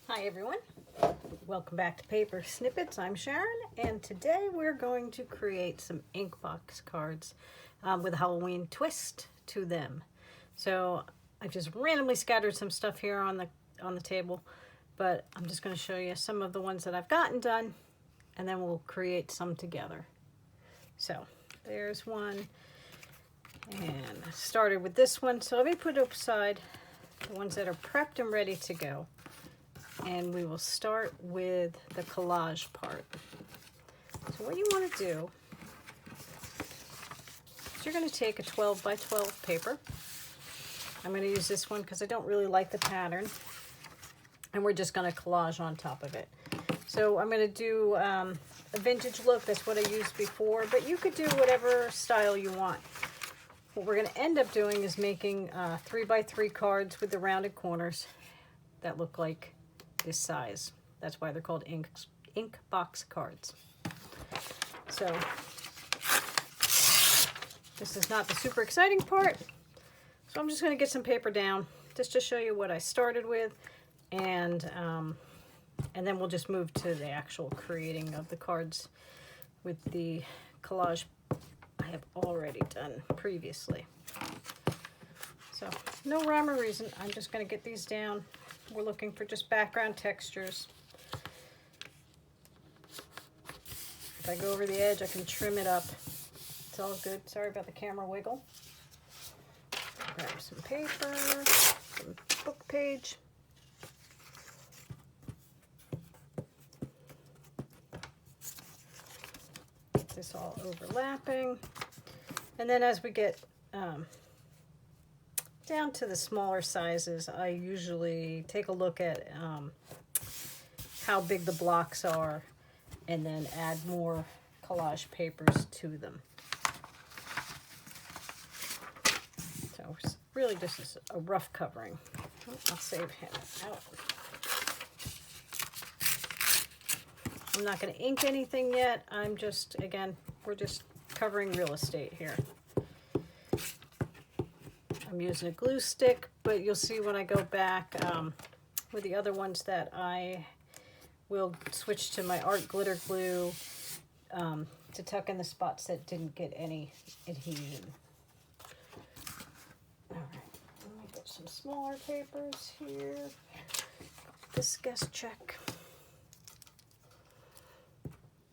Hi everyone, welcome back to Paper Snippets. I'm Sharon, and today we're going to create some Inkbox cards with a Halloween twist to them. So I've just randomly scattered some stuff here on the table, but I'm just going to show you some of the ones that I've gotten done, and then we'll create some together. So there's one, and I started with this one. So let me put aside the ones that are prepped and ready to go. And we will start with the collage part. So what you want to do is you're going to take a 12 by 12 paper. I'm going to use this one because I don't really like the pattern. And we're just going to collage on top of it. So I'm going to do a vintage look. That's what I used before, but you could do whatever style you want. What we're going to end up doing is making 3 by 3 cards with the rounded corners that look like this size. That's why they're called Inkbox cards. So this is not the super exciting part. So I'm just going to get some paper down just to show you what I started with, and then we'll just move to the actual creating of the cards with the collage I have already done previously. So no rhyme or reason. I'm just going to get these down. We're looking for just background textures. If I go over the edge, I can trim it up. It's all good. Sorry about the camera wiggle. Grab some paper, some book page. Get this all overlapping. And then as we get down to the smaller sizes, I usually take a look at how big the blocks are and then add more collage papers to them. So really this is a rough covering. I'll save him out. I'm not going to ink anything yet. I'm just, again, we're just covering real estate here. I'm using a glue stick, but you'll see when I go back with the other ones that I will switch to my art glitter glue to tuck in the spots that didn't get any adhesion. All right, let me get some smaller papers here. This guest check.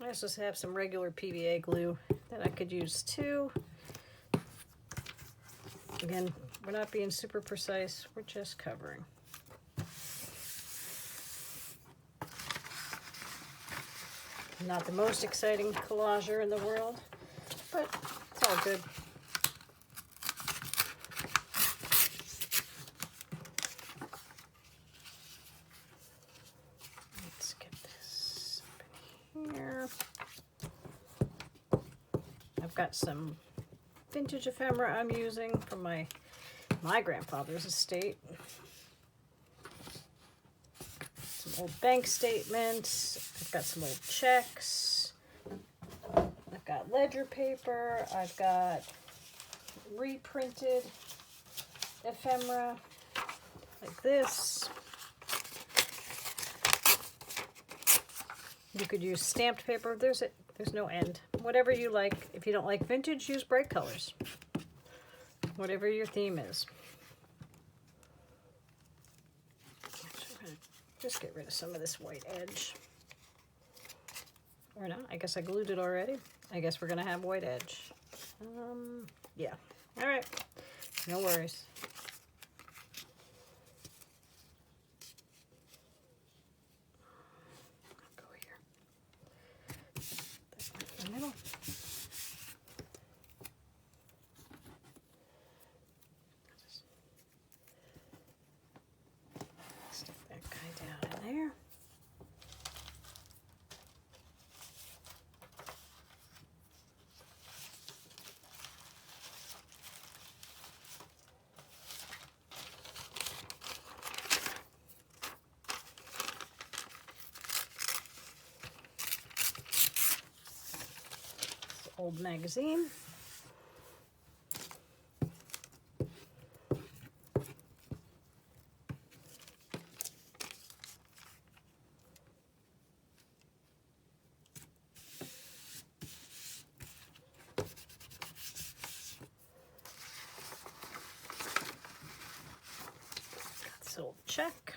I also have some regular PVA glue that I could use too. Again, we're not being super precise, we're just covering. Not the most exciting collager in the world, but it's all good. Let's get this up in here. I've got some vintage ephemera I'm using from my grandfather's estate. Some old bank statements. I've got some old checks. I've got ledger paper. I've got reprinted ephemera like this. You could use stamped paper. There's no end. Whatever you like. If you don't like vintage, use bright colors. Whatever your theme is. Actually, I'm gonna just get rid of some of this white edge. Or not. I guess I glued it already. I guess we're gonna have white edge. Yeah. All right. No worries. I'll go here. This one in the middle. Stick that guy down in there. Old magazine. check.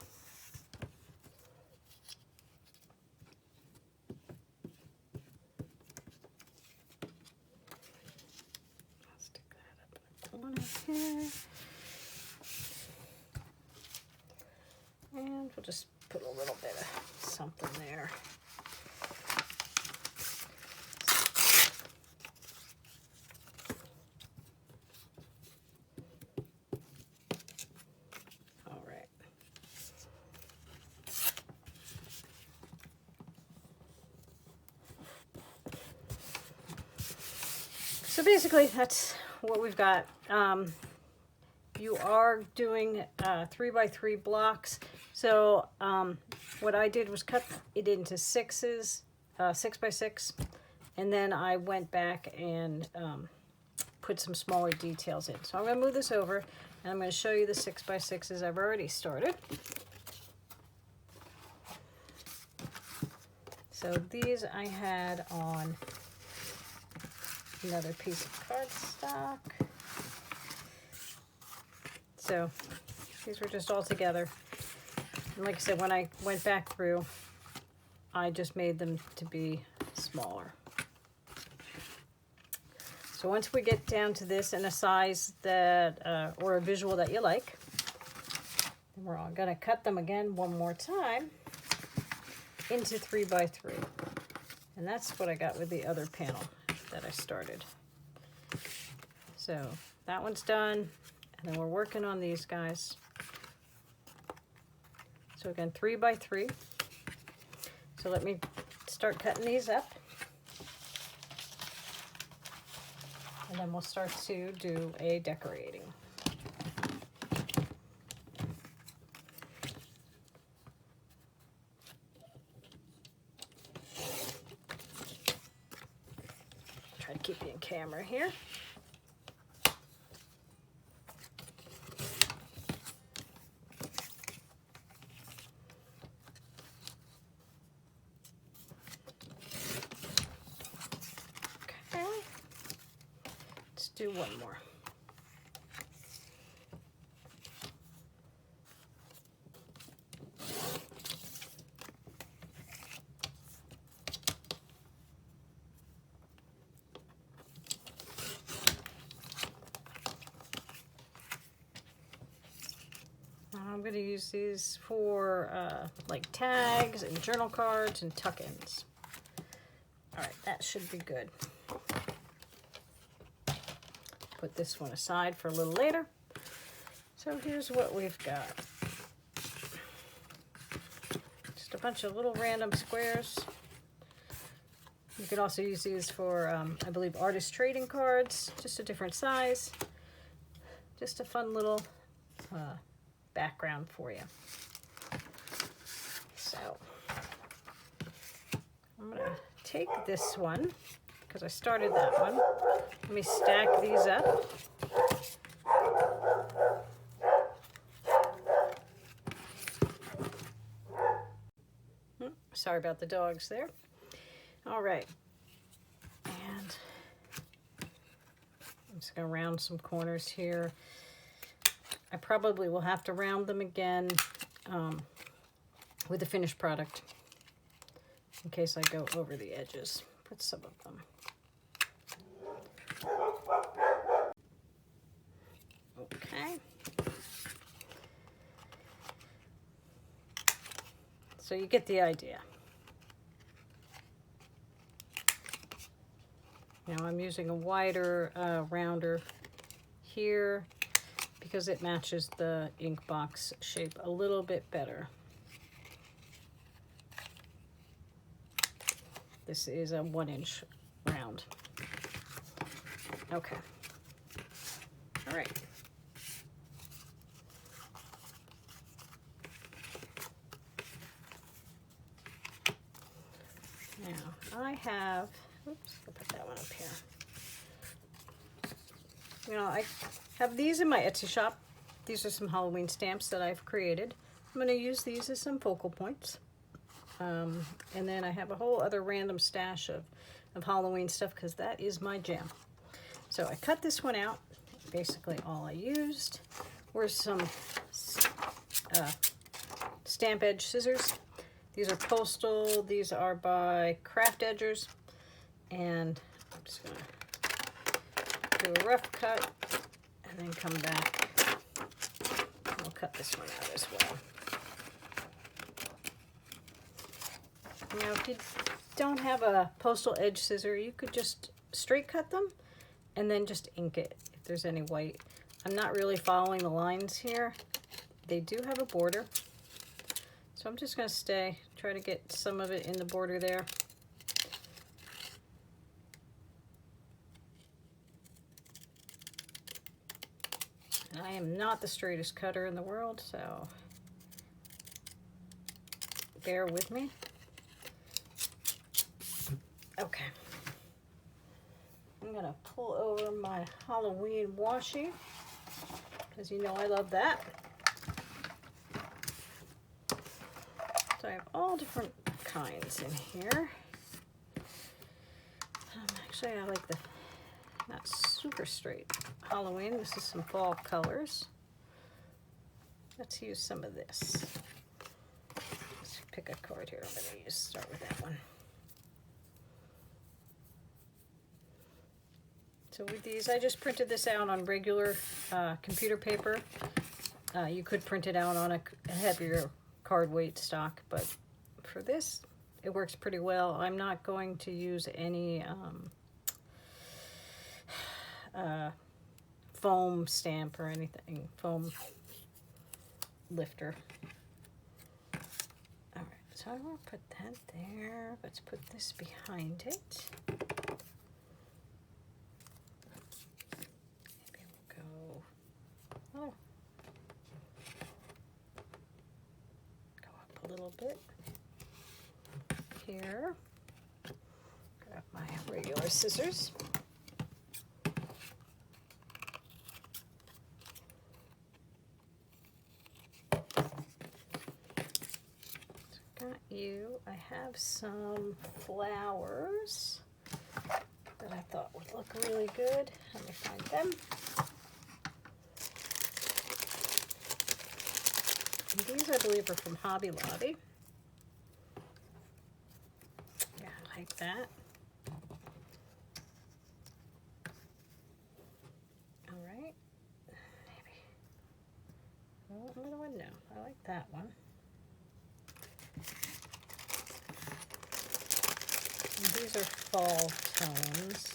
Stick that up in a corner here. And we'll just put a little bit of something there. All right. So basically that's what we've got. You are doing 3x3 blocks. So what I did was cut it into 6s, 6x6, and then I went back and put some smaller details in. So I'm going to move this over, and I'm going to show you the 6x6s I've already started. So these I had on another piece of cardstock. So these were just all together. And like I said, when I went back through, I just made them to be smaller. So once we get down to this in a size that, or a visual that you like, then we're all gonna cut them again one more time into 3x3. And that's what I got with the other panel that I started. So that one's done. And then we're working on these guys. So again, 3x3. So let me start cutting these up. And then we'll start to do a decorating. Try to keep you in camera here. Do one more. I'm going to use these for like tags and journal cards and tuck-ins. All right, that should be good. Put this one aside for a little later. So here's what we've got. Just a bunch of little random squares. You could also use these for, I believe, artist trading cards, just a different size. Just a fun little background for you. So I'm gonna take this one, because I started that one. Let me stack these up. Sorry about the dogs there. All right. And I'm just going to round some corners here. I probably will have to round them again with the finished product in case I go over the edges. Put some of them. Okay. So you get the idea. Now I'm using a wider rounder here because it matches the ink box shape a little bit better. This is a 1-inch round. Okay. All right. Now I have, oops, I'll put that one up here. You know, I have these in my Etsy shop. These are some Halloween stamps that I've created. I'm going to use these as some focal points. And then I have a whole other random stash of Halloween stuff because that is my jam. So I cut this one out. Basically all I used were some stamp edge scissors. These are Postal. These are by Craft Edgers. And I'm just going to do a rough cut and then come back. I'll cut this one out as well. Now, if you don't have a postal edge scissor, you could just straight cut them and then just ink it if there's any white. I'm not really following the lines here. They do have a border. So I'm just going to try to get some of it in the border there. And I am not the straightest cutter in the world, so bear with me. Okay. I'm gonna pull over my Halloween washi, because you know I love that. So I have all different kinds in here. Actually, I like the not super straight Halloween. This is some fall colors. Let's use some of this. Let's pick a card here. I'm gonna start with that one. So with these, I just printed this out on regular computer paper. You could print it out on a heavier card weight stock, but for this, it works pretty well. I'm not going to use any foam stamp or anything, foam lifter. All right, so I will put that there. Let's put this behind it. Oh, go up a little bit here. Grab my regular scissors. Got you. I have some flowers that I thought would look really good. Let me find them. And these, I believe, are from Hobby Lobby. Yeah, I like that. All right. Maybe. Oh, another one? No, I like that one. And these are fall tones.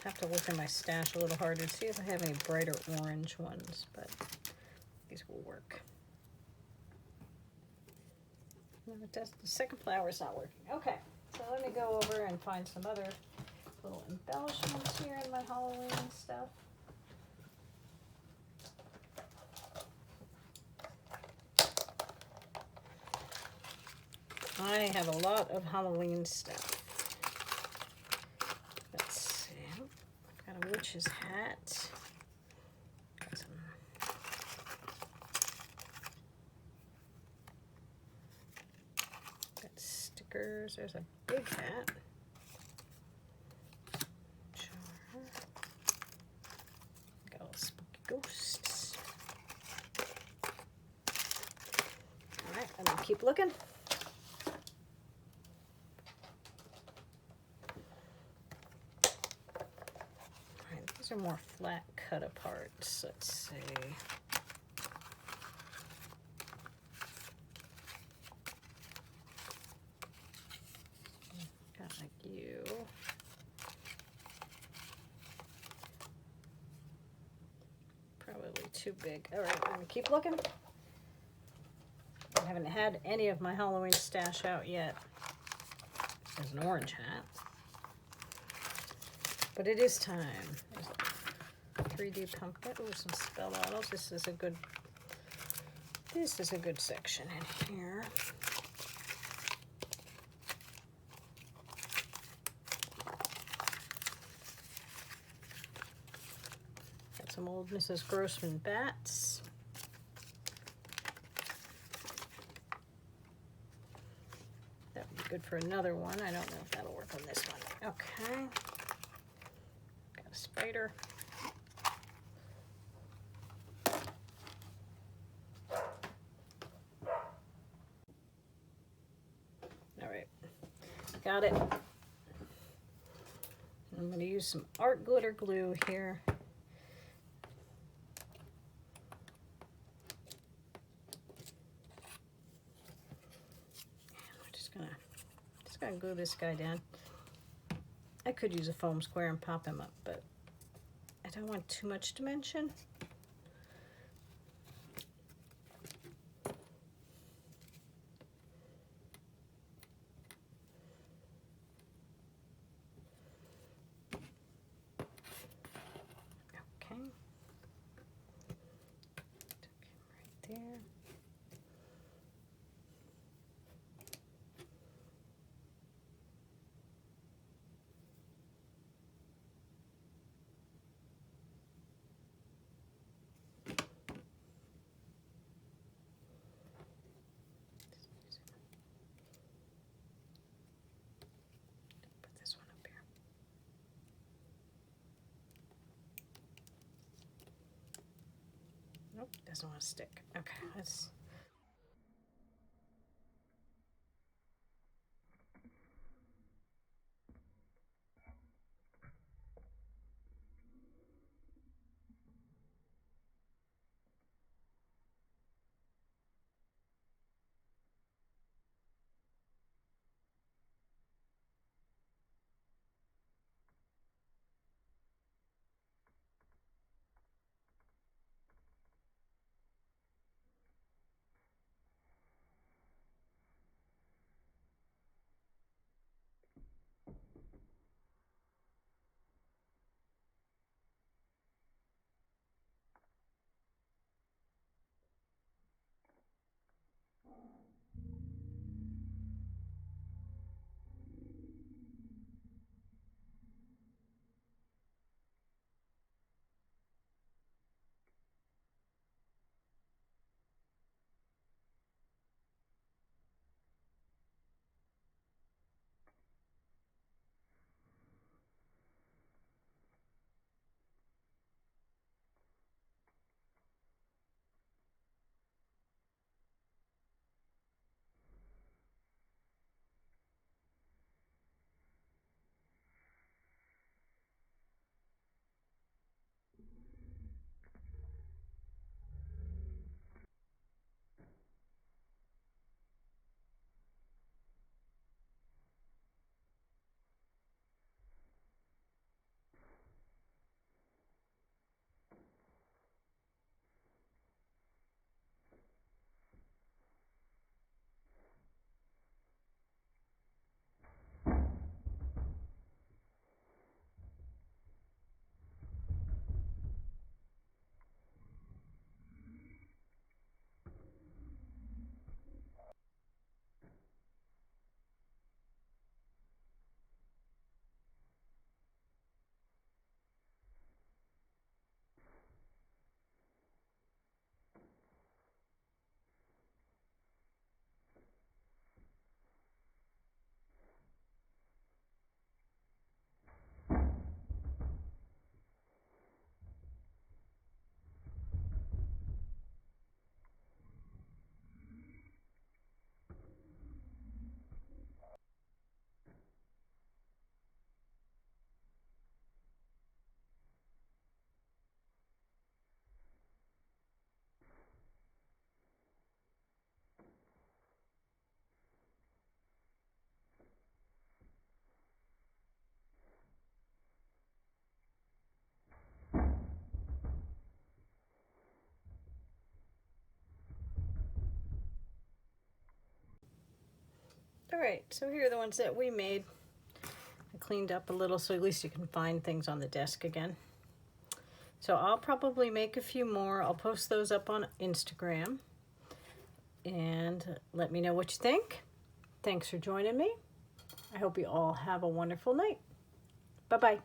Have to look in my stash a little harder to see if I have any brighter orange ones, but these will work. No, it does. The second flower is not working. Okay, so let me go over and find some other little embellishments here in my Halloween stuff. I have a lot of Halloween stuff. Got a witch's hat. Got some got stickers. There's a big hat. Jar. Got all spooky ghosts. Alright, I'm gonna keep looking. These are more flat cut aparts. Let's see. Got like you. Probably too big. All right, I'm gonna keep looking. I haven't had any of my Halloween stash out yet. There's an orange hat. But it is time. There's a 3D pumpkin. Ooh, some spell bottles. This is a good section in here. Got some old Mrs. Grossman bats. That would be good for another one. I don't know if that'll work on this one. Okay. Spider. Got it. I'm going to use some art glitter glue here. Just gonna glue this guy down. I could use a foam square and pop him up, but I don't want too much dimension. Okay. Right there. Put this one up here. Nope, doesn't want to stick. Okay, let's. All right, so here are the ones that we made. I cleaned up a little so at least you can find things on the desk again. So I'll probably make a few more. I'll post those up on Instagram. And let me know what you think. Thanks for joining me. I hope you all have a wonderful night. Bye-bye.